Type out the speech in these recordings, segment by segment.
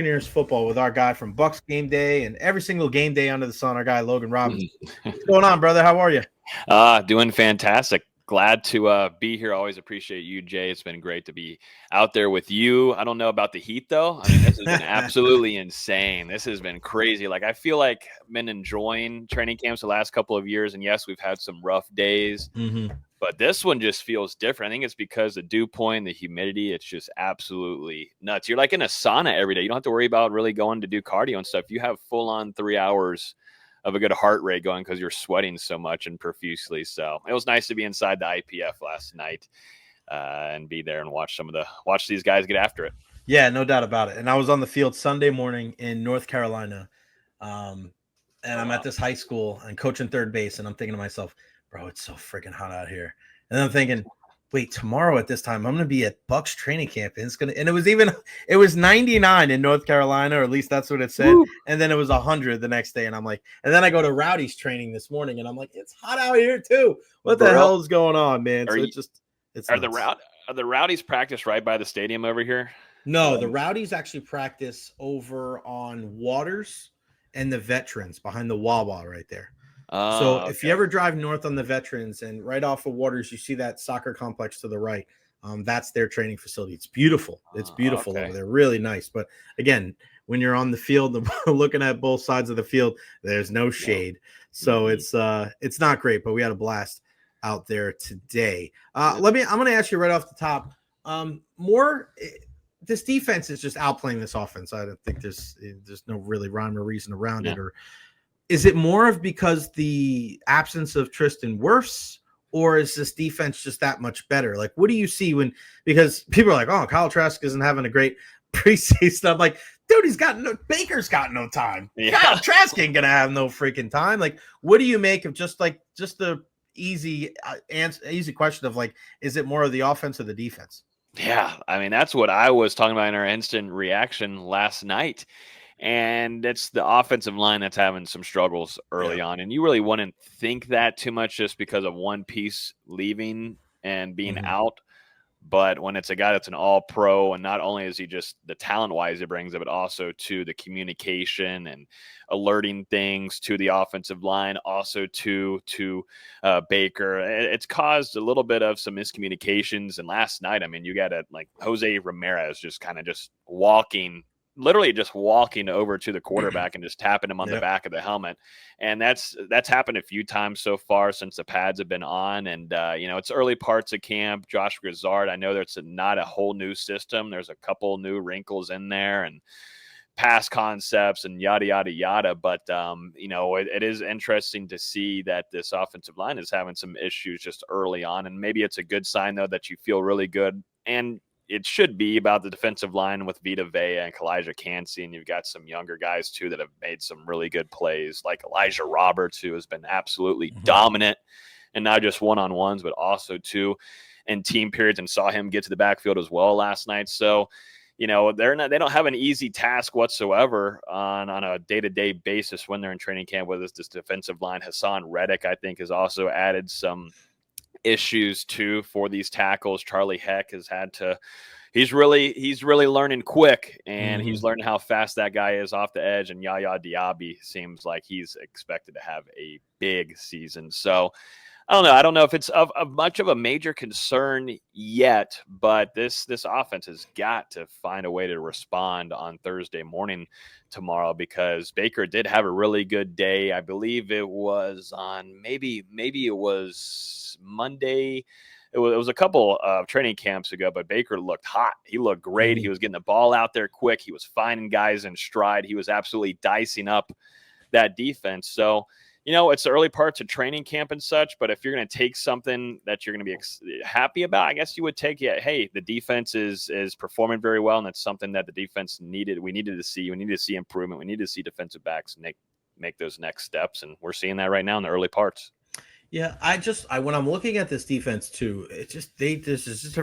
Buccaneers football with our guy from Bucs Gameday and every single game day under the sun, our guy Logan Robbins. What's going on, brother? How are you? Doing fantastic. Glad to be here. Always appreciate you, Jay. It's been great to be out there with you. I don't know about the heat, though. I mean, this has been absolutely insane. This has been crazy. Like, I feel like I've been enjoying training camps the last couple of years. And yes, we've had some rough days, but this one just feels different. I think it's because the dew point, the humidity, it's just absolutely nuts. You're like in a sauna every day. You don't have to worry about really going to do cardio and stuff. You have full on 3 hours of a good heart rate going because you're sweating so much and profusely. So it was nice to be inside the IPF last night and be there and watch these guys get after it. Yeah, no doubt about it. And I was on the field Sunday morning in North Carolina, and I'm at this high school and coaching third base, and I'm thinking to myself, bro, it's so freaking hot out here. And then I'm thinking, wait, tomorrow at this time, I'm going to be at Bucs training camp. And it was 99 in North Carolina, or at least that's what it said. Woo. And then it was 100 the next day. And I'm like, and then I go to Rowdy's training this morning and I'm like, it's hot out here too. What the hell is going on, man? Are the Rowdies practice right by the stadium over here? No, the Rowdies actually practice over on Waters and the Veterans behind the Wawa right there. So if you ever drive north on the Veterans and right off of Waters, you see that soccer complex to the right. That's their training facility. It's beautiful. It's beautiful over there. Really nice. But again, when you're on the field, looking at both sides of the field, there's no shade. So it's not great, but we had a blast out there today. I'm going to ask you right off the top, this defense is just outplaying this offense. I don't think there's no really rhyme or reason around it. Or is it more of because the absence of Tristan Wirfs, or is this defense just that much better? Like, what do you see because people are like, oh, Kyle Trask isn't having a great preseason. I'm like, dude, Baker's got no time. Yeah. Kyle Trask ain't going to have no freaking time. Like, what do you make of just the easy question of like, is it more of the offense or the defense? Yeah. I mean, that's what I was talking about in our instant reaction last night. And it's the offensive line that's having some struggles early on. And you really wouldn't think that too much just because of one piece leaving and being out. But when it's a guy that's an all-pro, and not only is he just the talent-wise it brings it, but also to the communication and alerting things to the offensive line, also to Baker, it's caused a little bit of some miscommunications. And last night, I mean, you got Jose Ramirez just kind of literally just walking over to the quarterback and just tapping him on the back of the helmet. And that's happened a few times so far since the pads have been on. And, it's early parts of camp. Josh Grizzard, I know that's not a whole new system. There's a couple new wrinkles in there and pass concepts and yada, yada, yada. But, it is interesting to see that this offensive line is having some issues just early on. And maybe it's a good sign, though, that you feel really good. And it should be about the defensive line with Vita Vea and Kalijah Cansey, and you've got some younger guys, too, that have made some really good plays, like Elijah Roberts, who has been absolutely dominant, and not just one-on-ones, but also, too, in team periods, and saw him get to the backfield as well last night. So, they don't have an easy task whatsoever on a day-to-day basis when they're in training camp with this defensive line. Hassan Reddick, I think, has also added some issues too for these tackles. Charlie Heck has had to he's really learning quick, and he's learning how fast that guy is off the edge. And Yaya Diaby seems like he's expected to have a big season. So I don't know if it's of much of a major concern yet, but this offense has got to find a way to respond on Thursday morning tomorrow, because Baker did have a really good day. I believe it was on maybe it was Monday. It was a couple of training camps ago, but Baker looked hot. He looked great. He was getting the ball out there quick. He was finding guys in stride. He was absolutely dicing up that defense. So, it's the early parts of training camp and such, but if you're going to take something that you're going to be happy about, I guess you would take it. Hey, the defense is performing very well, and that's something that the defense needed. We needed to see. We needed to see improvement. We needed to see defensive backs make those next steps, and we're seeing that right now in the early parts. Yeah, when I'm looking at this defense too, it's just there's just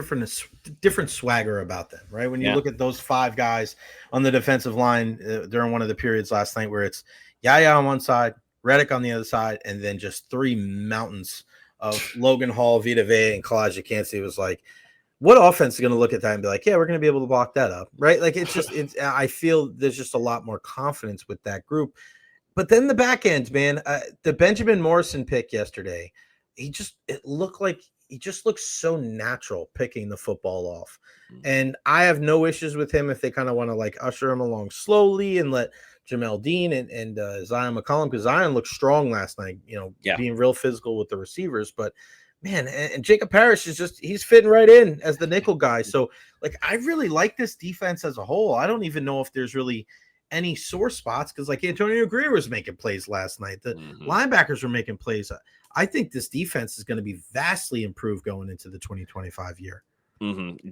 different swagger about them, right? When you look at those five guys on the defensive line during one of the periods last night, where it's Yaya on one side, Reddick on the other side, and then just three mountains of Logan Hall, Vita Vea, and Kalijah Cansey. It was like, what offense is going to look at that and be like, yeah, we're going to be able to block that up, right? Like I feel there's just a lot more confidence with that group. But then the back end, man, the Benjamin Morrison pick yesterday, it looked like he just looks so natural picking the football off. And I have no issues with him if they kind of want to like usher him along slowly and let Jamel Dean and Zion McCollum, because Zion looked strong last night, being real physical with the receivers. But man, and Jacob Parrish he's fitting right in as the nickel guy. So like, I really like this defense as a whole. I don't even know if there's really any sore spots, because like Antonio Greer was making plays last night. The linebackers were making plays. I think this defense is going to be vastly improved going into the 2025 year.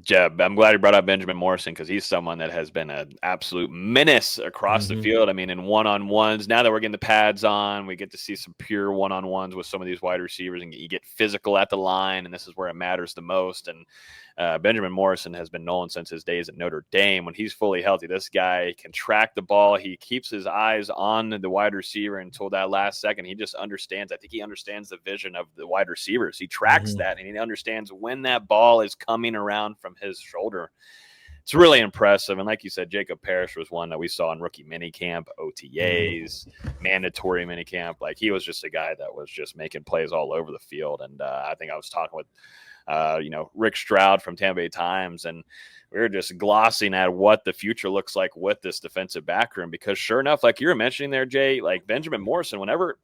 Jeb, I'm glad you brought up Benjamin Morrison, because he's someone that has been an absolute menace across the field. I mean, in one-on-ones, now that we're getting the pads on, we get to see some pure one-on-ones with some of these wide receivers, and you get physical at the line, and this is where it matters the most. And Benjamin Morrison has been known since his days at Notre Dame. When he's fully healthy, this guy can track the ball. He keeps his eyes on the wide receiver until that last second. He just understands. I think he understands the vision of the wide receivers. He tracks that, and he understands when that ball is coming around from his shoulder. It's really impressive. And like you said, Jacob Parrish was one that we saw in rookie minicamp, OTAs, mandatory minicamp. Like, he was just a guy that was just making plays all over the field. And I think I was talking with Rick Stroud from Tampa Bay Times, and we were just glossing at what the future looks like with this defensive back room, because sure enough, like you were mentioning there, Jay, like Benjamin Morrison, whenever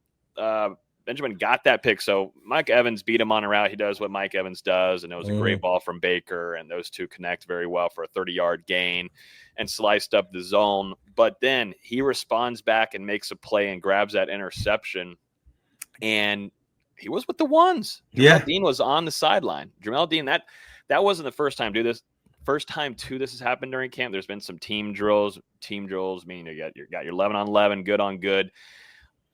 Benjamin got that pick, so Mike Evans beat him on a route. He does what Mike Evans does, and it was a great ball from Baker, and those two connect very well for a 30-yard gain and sliced up the zone. But then he responds back and makes a play and grabs that interception, and he was with the ones. Jamel Dean was on the sideline. Jamel Dean, that wasn't the first time this has happened during camp. There's been some team drills, meaning you got your 11 on 11, good on good.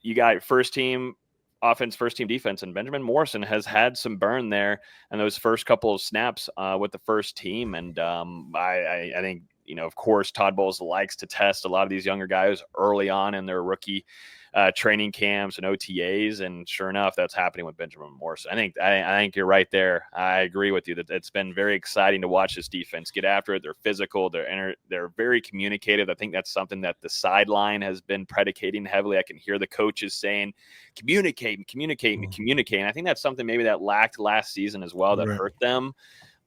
You got your first team offense, first team defense, and Benjamin Morrison has had some burn there in those first couple of snaps with the first team. And I think, of course, Todd Bowles likes to test a lot of these younger guys early on in their rookie training camps and OTAs, and sure enough, that's happening with Benjamin Morrison. I think you're right there. I agree with you that it's been very exciting to watch this defense get after it. They're physical. They're very communicative. I think that's something that the sideline has been predicating heavily. I can hear the coaches saying, communicate. And I think that's something maybe that lacked last season as well, that hurt them.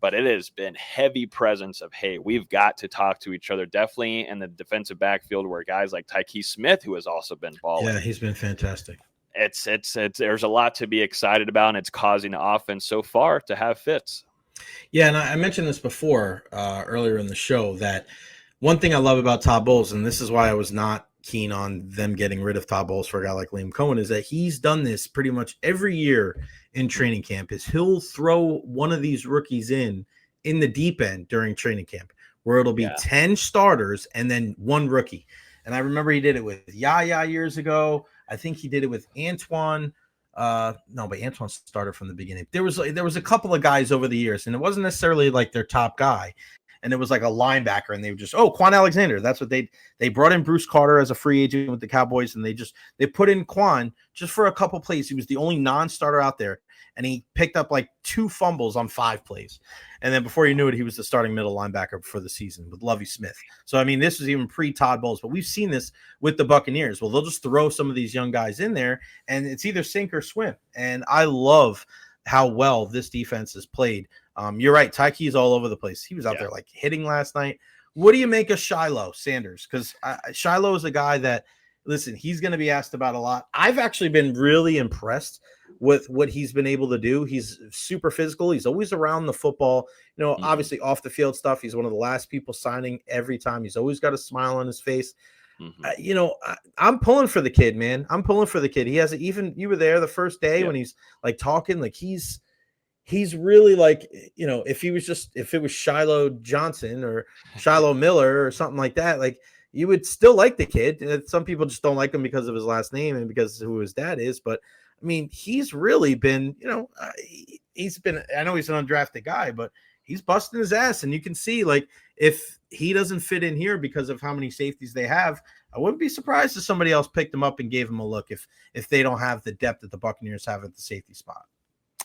But it has been heavy presence of, hey, we've got to talk to each other, definitely in the defensive backfield, where guys like Tyke Smith, who has also been balling. Yeah, he's been fantastic. It's there's a lot to be excited about, and it's causing the offense so far to have fits. Yeah, and I mentioned this before earlier in the show, that one thing I love about Todd Bowles, and this is why I was not keen on them getting rid of Todd Bowles for a guy like Liam Cohen, is that he's done this pretty much every year in training camp. Is he'll throw one of these rookies in the deep end during training camp, where it'll be 10 starters and then one rookie. And I remember he did it with Yaya years ago. I think he did it with Antoine. But Antoine started from the beginning. There was a couple of guys over the years, and it wasn't necessarily like their top guy. And it was like a linebacker, and they were just, Quan Alexander. That's what they brought in Bruce Carter as a free agent with the Cowboys, and they put in Quan just for a couple plays. He was the only non-starter out there, and he picked up like 2 fumbles on 5 plays. And then before you knew it, he was the starting middle linebacker for the season with Lovie Smith. So, I mean, this was even pre-Todd Bowles, but we've seen this with the Buccaneers. Well, they'll just throw some of these young guys in there, and it's either sink or swim. And I love how well this defense has played. You're right. Tyke is all over the place. He was out there like hitting last night. What do you make of Shilo Sanders? Because Shilo is a guy that, listen, he's going to be asked about a lot. I've actually been really impressed with what he's been able to do. He's super physical. He's always around the football. Obviously off the field stuff, he's one of the last people signing every time. He's always got a smile on his face. I'm pulling for the kid, man. I'm pulling for the kid. He has you were there the first day when he's like talking, like he's really like, if it was Shiloh Johnson or Shiloh Miller or something like that, like you would still like the kid. Some people just don't like him because of his last name and because of who his dad is. But I mean, he's really been, I know he's an undrafted guy, but he's busting his ass. And you can see, like, if he doesn't fit in here because of how many safeties they have, I wouldn't be surprised if somebody else picked him up and gave him a look if they don't have the depth that the Buccaneers have at the safety spot.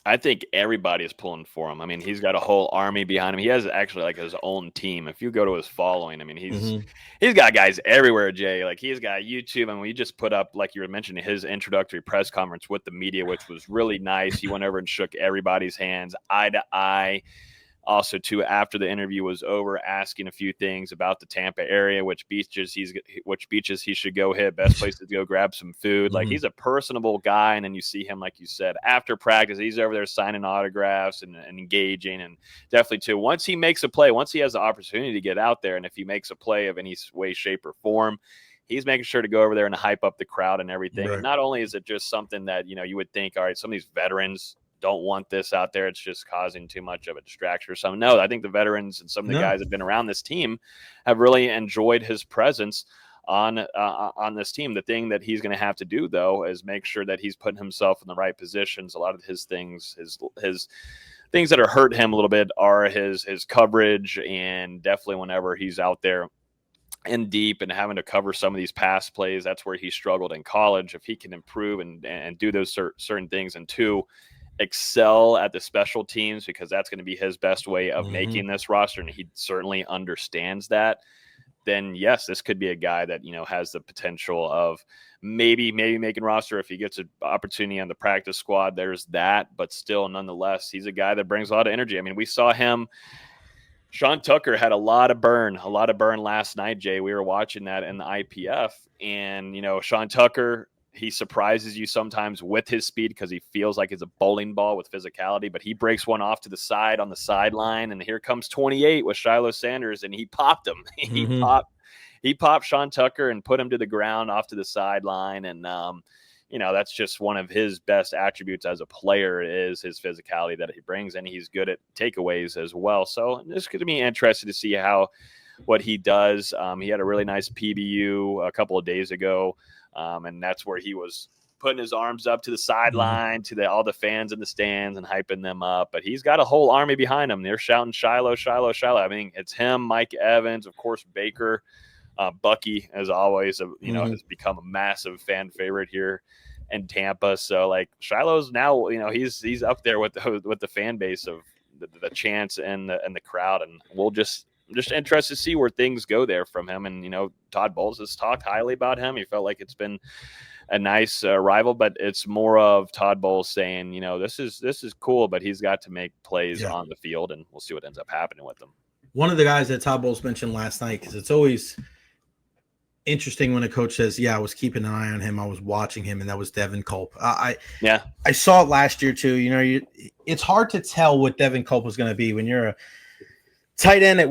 I think everybody is pulling for him. I mean, he's got a whole army behind him. He has actually like his own team. If you go to his following, I mean, he's got guys everywhere, Jay. Like he's got YouTube. I mean, we just put up, like you were mentioning, his introductory press conference with the media, which was really nice. He went over and shook everybody's hands eye to eye. Also, too, after the interview was over, asking a few things about the Tampa area, which beaches he should go hit, best places to go grab some food. Like he's a personable guy, and then you see him, like you said, after practice, he's over there signing autographs and engaging, and definitely too. Once he makes a play, once he has the opportunity to get out there, and if he makes a play of any way, shape, or form, he's making sure to go over there and hype up the crowd and everything. Right. And not only is it just something that you would think, all right, some of these veterans don't want this out there, it's just causing too much of a distraction or something. No, I think the veterans and some of the guys that have been around this team have really enjoyed his presence on this team. The thing that he's going to have to do, though, is make sure that he's putting himself in the right positions. A lot of his things, his things that are hurt him a little bit are his coverage, and definitely whenever he's out there in deep and having to cover some of these pass plays, that's where he struggled in college. If he can improve and do those certain things, and two, excel at the special teams, because that's going to be his best way of making this roster, and he certainly understands that, then yes, this could be a guy that has the potential of maybe making roster if he gets an opportunity on the practice squad. There's that, but still, nonetheless, he's a guy that brings a lot of energy. I mean, we saw him. Sean Tucker had a lot of burn last night, Jay. We were watching that in the IPF, and Sean Tucker, he surprises you sometimes with his speed because he feels like it's a bowling ball with physicality, but he breaks one off to the side on the sideline, and here comes 28 with Shilo Sanders, and he popped him. He popped Sean Tucker and put him to the ground off to the sideline, and that's just one of his best attributes as a player is his physicality that he brings, and he's good at takeaways as well. So this could be interesting to see what he does. He had a really nice PBU a couple of days ago. And that's where he was putting his arms up to the sideline to all the fans in the stands and hyping them up. But he's got a whole army behind him. They're shouting Shilo, Shilo, Shilo. I mean, it's him, Mike Evans, of course, Baker, Bucky, as always, has become a massive fan favorite here in Tampa. So, like, Shiloh's now, he's up there with the fan base of the chants and the crowd, and we'll just interested to see where things go there from him. And, Todd Bowles has talked highly about him. He felt like it's been a nice rival, but it's more of Todd Bowles saying, this is cool, but he's got to make plays on the field, and we'll see what ends up happening with him. One of the guys that Todd Bowles mentioned last night, because it's always interesting when a coach says, I was keeping an eye on him, I was watching him, and that was Devin Culp. I saw it last year too. It's hard to tell what Devin Culp was going to be when you're a tight end at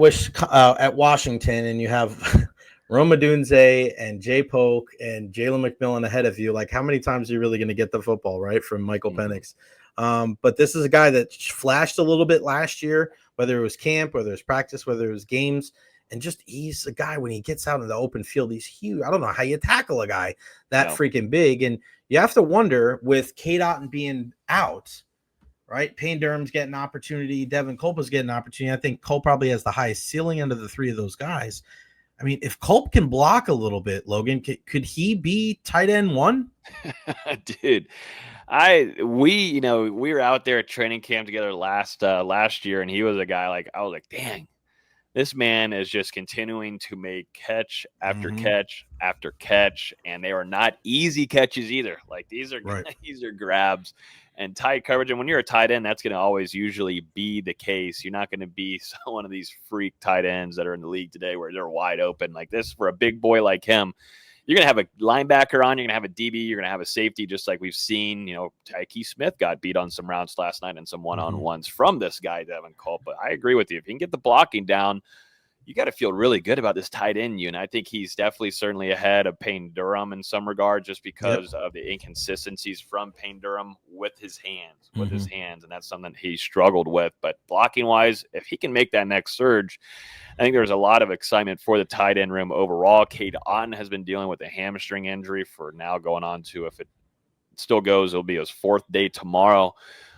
Washington, and you have Rome Odunze and Jay Polk and Jalen McMillan ahead of you. Like, how many times are you really going to get the football, right, from Michael Penix? But this is a guy that flashed a little bit last year, whether it was camp, whether it was practice, whether it was games, and just he's a guy when he gets out in the open field, he's huge. I don't know how you tackle a guy that freaking big, and you have to wonder with Cade Otton being out. Right, Payne Durham's getting an opportunity. Devin Culp is getting an opportunity. I think Culp probably has the highest ceiling under the three of those guys. I mean, if Culp can block a little bit, Logan, could he be tight end one? Dude, we were out there at training camp together last year, and he was a guy I was like, dang, this man is just continuing to make catch after catch after catch, and they are not easy catches either. Like these are grabs and tight coverage. And when you're a tight end, that's going to always usually be the case. You're not going to be one of these freak tight ends that are in the league today where they're wide open like this. For a big boy like him, you're going to have a linebacker on, you're going to have a DB, you're going to have a safety, just like we've seen. Tyke Smith got beat on some routes last night and some one-on-ones from this guy, Devin Culp. But I agree with you. If you can get the blocking down, you got to feel really good about this tight end unit. I think he's definitely certainly ahead of Payne Durham in some regard, just because of the inconsistencies from Payne Durham with his hands, and that's something he struggled with. But blocking wise, if he can make that next surge, I think there's a lot of excitement for the tight end room overall. Cade Otton has been dealing with a hamstring injury for now going on to, if it still goes, it'll be his fourth day tomorrow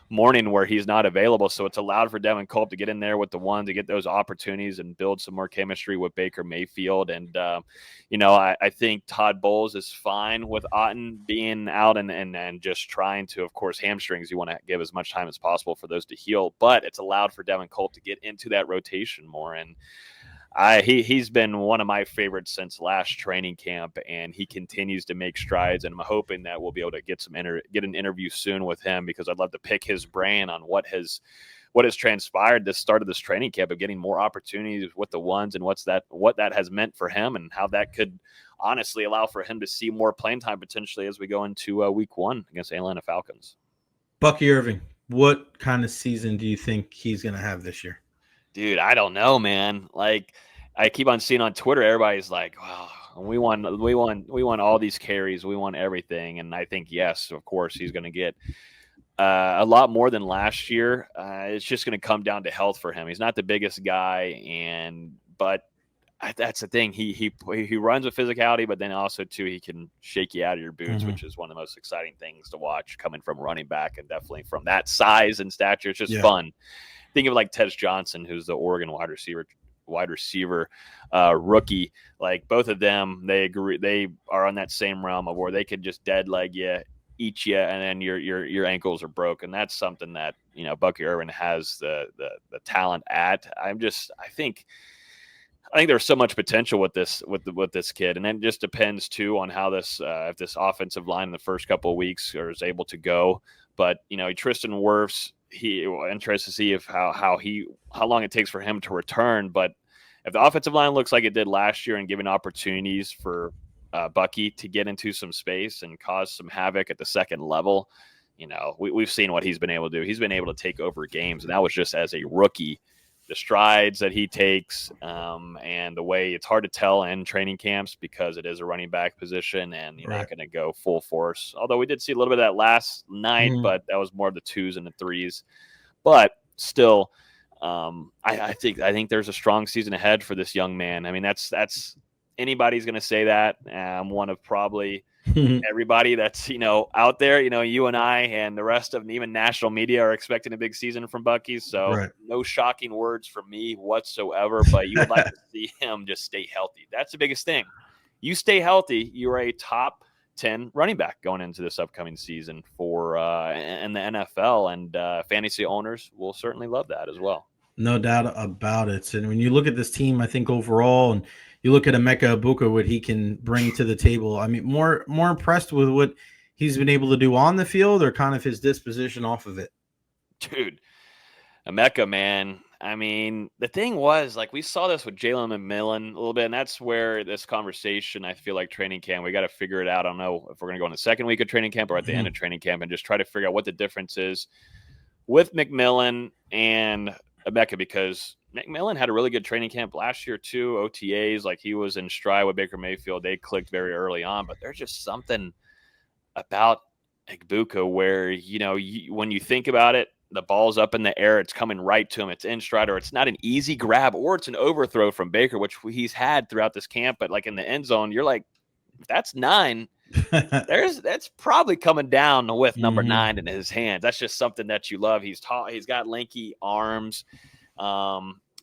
morning where he's not available. So it's allowed for Devin Culp to get in there with the one to get those opportunities and build some more chemistry with Baker Mayfield. And, I think Todd Bowles is fine with Otten being out and just trying to, of course, hamstrings. You want to give as much time as possible for those to heal, but it's allowed for Devin Culp to get into that rotation more. And he's been one of my favorites since last training camp, and he continues to make strides. And I'm hoping that we'll be able to get an interview soon with him, because I'd love to pick his brain on what has transpired this start of this training camp of getting more opportunities with the ones, and what that has meant for him, and how that could honestly allow for him to see more playing time potentially as we go into week 1 against the Atlanta Falcons. Bucky Irving, what kind of season do you think he's going to have this year? Dude, I don't know, man. Like, I keep on seeing on Twitter, everybody's like, wow, we won all these carries. We won everything. And I think, yes, of course, he's going to get a lot more than last year. It's just going to come down to health for him. He's not the biggest guy, but that's the thing. He runs with physicality, but then also too, he can shake you out of your boots, which is one of the most exciting things to watch coming from a running back, and definitely from that size and stature. It's just fun. Think of like Tez Johnson, who's the Oregon wide receiver rookie. Like, both of them, they are on that same realm of where they could just dead leg you, eat you, and then your ankles are broken. That's something that Bucky Irving has the talent at. I think there's so much potential with this kid, and then it just depends too on how this if this offensive line in the first couple of weeks is able to go. But Tristan Wirfs, interested to see if how long it takes for him to return. But if the offensive line looks like it did last year and giving opportunities for Bucky to get into some space and cause some havoc at the second level, we've seen what he's been able to do. He's been able to take over games, and that was just as a rookie. The strides that he takes, and the way it's hard to tell in training camps because it is a running back position, and you're not going to go full force. Although we did see a little bit of that last night, but that was more of the 2s and the 3s. But still, I think there's a strong season ahead for this young man. I mean, that's anybody's going to say that. I'm one of probably everybody that's out there. You and I and the rest of even national media are expecting a big season from Bucky. So no shocking words from me whatsoever. But you would like to see him just stay healthy. That's the biggest thing. You stay healthy, you're a top 10 running back going into this upcoming season for in the NFL, and fantasy owners will certainly love that as well. No doubt about it. And when you look at this team, I think overall, and you look at Emeka Egbuka, what he can bring to the table. I mean, more impressed with what he's been able to do on the field, or kind of his disposition off of it. Dude, Emeka, man. I mean, the thing was, like, we saw this with Jalen McMillan a little bit, and that's where this conversation, I feel like training camp, we got to figure it out. I don't know if we're going to go in the second week of training camp or at the end of training camp, and just try to figure out what the difference is with McMillan and Emeka, because McMillan had a really good training camp last year too. OTAs, like, he was in stride with Baker Mayfield. They clicked very early on, but there's just something about Egbuka where, when you think about it, the ball's up in the air, it's coming right to him, it's in stride, or it's not an easy grab, or it's an overthrow from Baker, which he's had throughout this camp. But like in the end zone, you're like, that's 9. That's probably coming down with number 9 in his hands. That's just something that you love. He's tall. He's got lanky arms.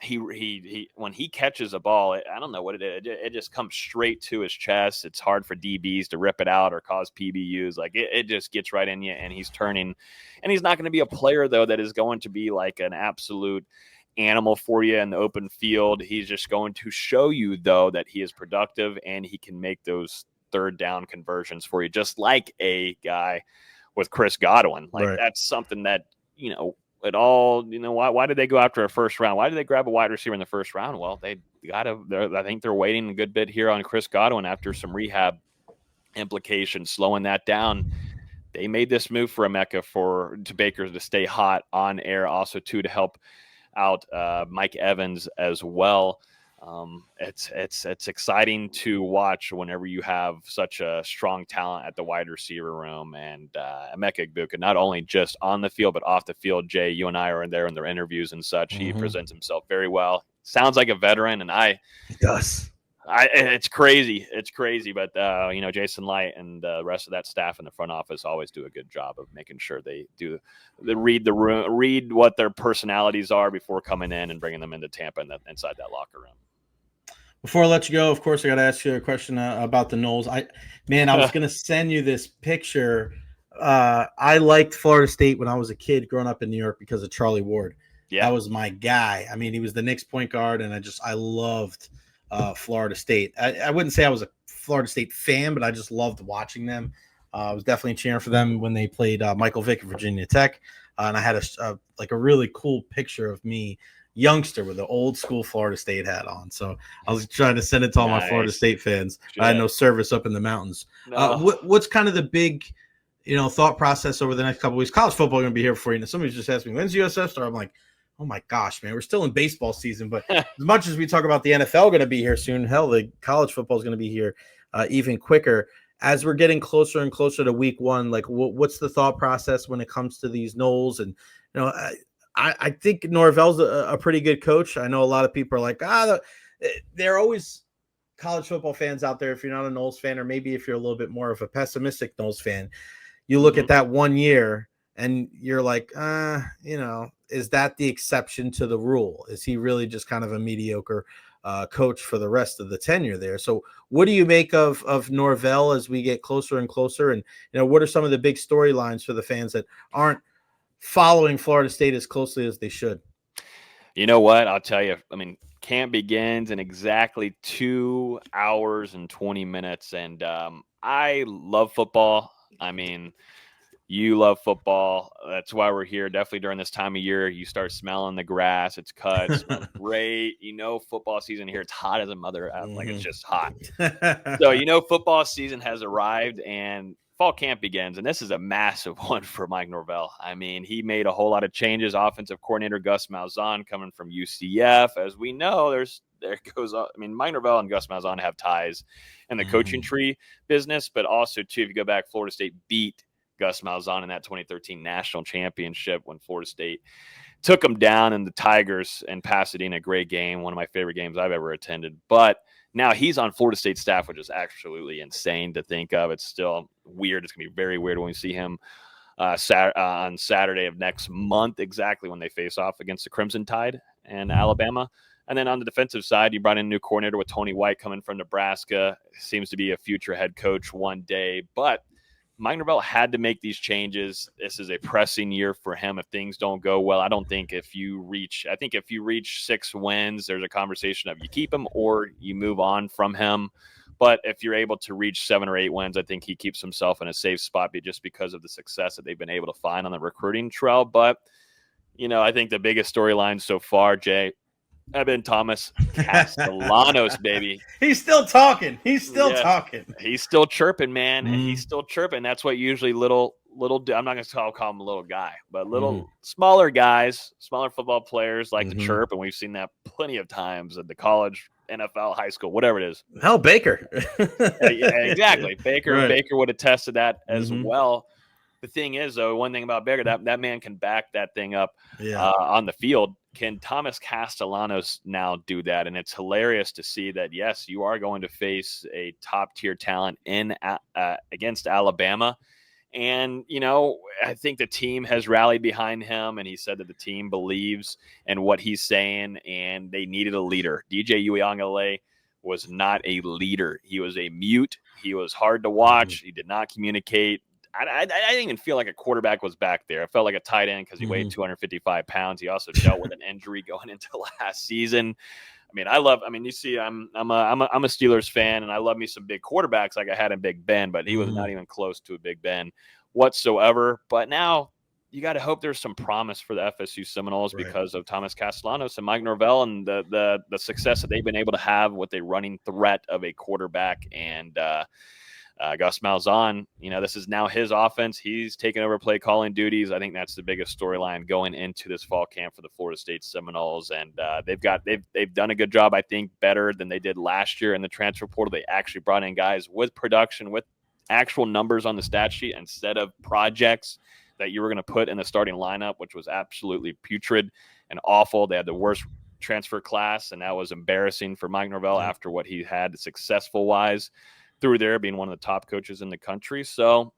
He when he catches a ball, I don't know what it is. It just comes straight to his chest. It's hard for DBs to rip it out or cause PBUs. Like, it just gets right in you, and he's turning. And he's not going to be a player, though, that is going to be like an absolute animal for you in the open field. He's just going to show you, though, that he is productive and he can make those third down conversions for you, just like a guy with Chris Godwin. Like, that's something that, it all, why did they go after a first round? Why did they grab a wide receiver in the first round? Well, I think they're waiting a good bit here on Chris Godwin after some rehab implications, slowing that down. They made this move for Emeka to Baker to stay hot on air, also too, to help out Mike Evans as well. It's exciting to watch whenever you have such a strong talent at the wide receiver room. And Emeka Egbuka, not only just on the field, but off the field. Jay, you and I are in there in their interviews and such. He presents himself very well. Sounds like a veteran, and he does. It's crazy. It's crazy. But, Jason Light and the rest of that staff in the front office always do a good job of making sure they read the room, read what their personalities are before coming in and bringing them into Tampa and inside that locker room. Before I let you go, of course, I got to ask you a question about the Noles. I was going to send you this picture. I liked Florida State when I was a kid growing up in New York because of Charlie Ward. Yeah. That was my guy. I mean, he was the Knicks point guard, and I loved Florida State. I wouldn't say I was a Florida State fan, but I just loved watching them. I was definitely cheering for them when they played Michael Vick at Virginia Tech. And I had a really cool picture of me, youngster, with the old school Florida State hat on. So I was trying to send it to all my Florida State fans. I had no service up in the mountains. No. What's kind of the big, thought process over the next couple of weeks? College football going to be here before you. Somebody just asked me, when's USF start? I'm like, oh my gosh, man, we're still in baseball season. But as much as we talk about the NFL going to be here soon, hell, the college football is going to be here even quicker. As we're getting closer and closer to week one, like what's the thought process when it comes to these Noles? And, I think Norvell's a pretty good coach. I know a lot of people are like, they're always college football fans out there. If you're not a Noles fan, or maybe if you're a little bit more of a pessimistic Noles fan, you look at that 1 year and you're like, is that the exception to the rule? Is he really just kind of a mediocre coach for the rest of the tenure there? So what do you make of Norvell as we get closer and closer? And, what are some of the big storylines for the fans that aren't following Florida State as closely as they should? You know what? I'll tell you. I mean, camp begins in exactly 2 hours and 20 minutes. And I love football. I mean, you love football. That's why we're here. Definitely during this time of year, you start smelling the grass. It's cut. It smells great. Football season here. It's hot as a mother. Like, it's just hot. So, football season has arrived, and fall camp begins, and this is a massive one for Mike Norvell. I mean, he made a whole lot of changes. Offensive coordinator Gus Malzahn coming from UCF. As we know, Mike Norvell and Gus Malzahn have ties in the coaching tree business, but also, too, if you go back, Florida State beat Gus Malzahn in that 2013 national championship when Florida State took them down, and the Tigers in Pasadena, great game, one of my favorite games I've ever attended. But now he's on Florida State staff, which is absolutely insane to think of. It's still weird. It's going to be very weird when we see him on Saturday of next month, exactly when they face off against the Crimson Tide in Alabama. And then on the defensive side, you brought in a new coordinator with Tony White coming from Nebraska. Seems to be a future head coach one day. But Mike Norvell had to make these changes. This is a pressing year for him if things don't go well. I think if you reach 6 wins, there's a conversation of you keep him or you move on from him. But if you're able to reach 7 or 8 wins, I think he keeps himself in a safe spot just because of the success that they've been able to find on the recruiting trail. But, I think the biggest storyline so far, Jay, Eben Thomas Castellanos, baby. He's still talking. He's still talking. He's still chirping, man. And he's still chirping. That's what usually little, I'm not going to call him a little guy, but smaller guys, smaller football players like to chirp. And we've seen that plenty of times at the college, NFL, high school, whatever it is. Hell, Baker. Yeah, exactly. Baker would attest to that as well. The thing is, though, one thing about Baker, that man can back that thing up on the field. Can Thomas Castellanos now do that? And it's hilarious to see that, yes, you are going to face a top-tier talent against Alabama. And, I think the team has rallied behind him, and he said that the team believes in what he's saying, and they needed a leader. DJ Uiagalelei was not a leader. He was a mute. He was hard to watch. He did not communicate. I didn't even feel like a quarterback was back there. I felt like a tight end because he weighed 255 pounds. He also dealt with an injury going into last season. You see, I'm a Steelers fan, and I love me some big quarterbacks like I had in Big Ben, but he was not even close to a Big Ben whatsoever. But now you got to hope there's some promise for the FSU Seminoles because of Thomas Castellanos and Mike Norvell and the success that they've been able to have with a running threat of a quarterback and Gus Malzahn, this is now his offense. He's taken over play calling duties. I think that's the biggest storyline going into this fall camp for the Florida State Seminoles. And they've done a good job, I think, better than they did last year in the transfer portal. They actually brought in guys with production, with actual numbers on the stat sheet instead of projects that you were going to put in the starting lineup, which was absolutely putrid and awful. They had the worst transfer class, and that was embarrassing for Mike Norvell after what he had successful-wise through there, being one of the top coaches in the country. So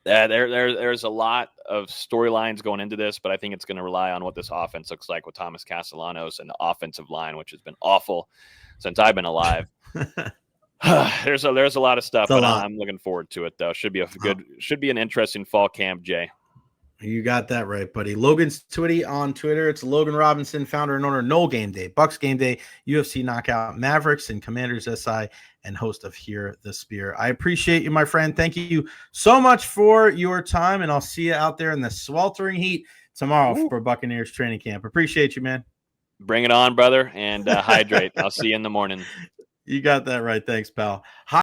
there's a lot of storylines going into this, but I think it's going to rely on what this offense looks like with Thomas Castellanos and the offensive line, which has been awful since I've been alive. There's a lot of stuff, but I'm looking forward to it, though. Should be an interesting fall camp, Jay. You got that right, buddy. Logan's Twitty on Twitter. It's Logan Robinson, founder and owner of No Gameday, Bucs Gameday, UFC Knockout, Mavericks, and Commanders SI, and host of Hear the Spear. I appreciate you, my friend. Thank you so much for your time, and I'll see you out there in the sweltering heat tomorrow for Buccaneers training camp. Appreciate you, man. Bring it on, brother, and hydrate. I'll see you in the morning. You got that right. Thanks, pal.